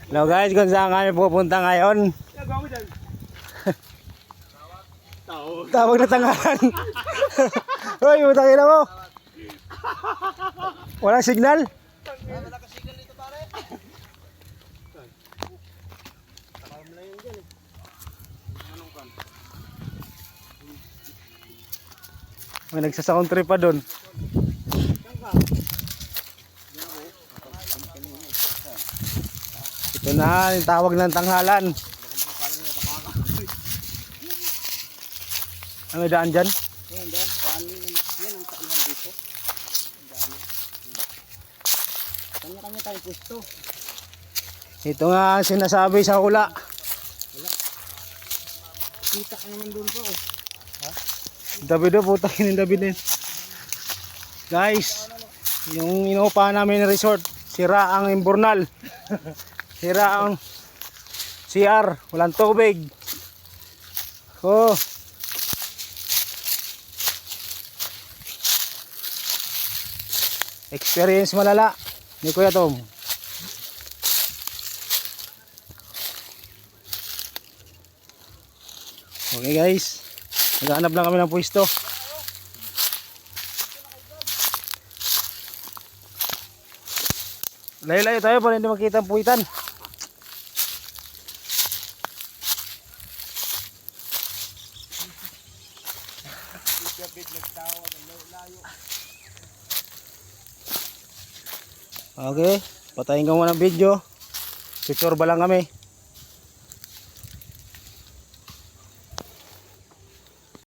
Hello guys, kung saan kami pupunta ngayon? Tawag na tangalan. Hoy, utang ina mo. Walang signal? Wala ka signal dito pare. Takalm lang yan dyan eh. Anong kan? May nagsasound trip pa doon. Ito na, yung tawag ng tanghalan. Ano may daan dyan? Yan dyan. Paan yan ang taihan dito. Ang dami. Kanya-kanya tayong pwesto. Ito nga ang sinasabi sa hula. Kita ka naman doon pa oh. Dabido, putang yung David. Guys, yung inuupahan namin ng resort, sira ang imburnal. Sira ang CR, walang tubig. Oh. Experience malala ni Kuya Tom. Okay guys, naghahanap lang kami ng pwesto. Layo-layo tayo para hindi makita ang puwitan. Okay, patayin ko muna ng video. Picture ba lang kami?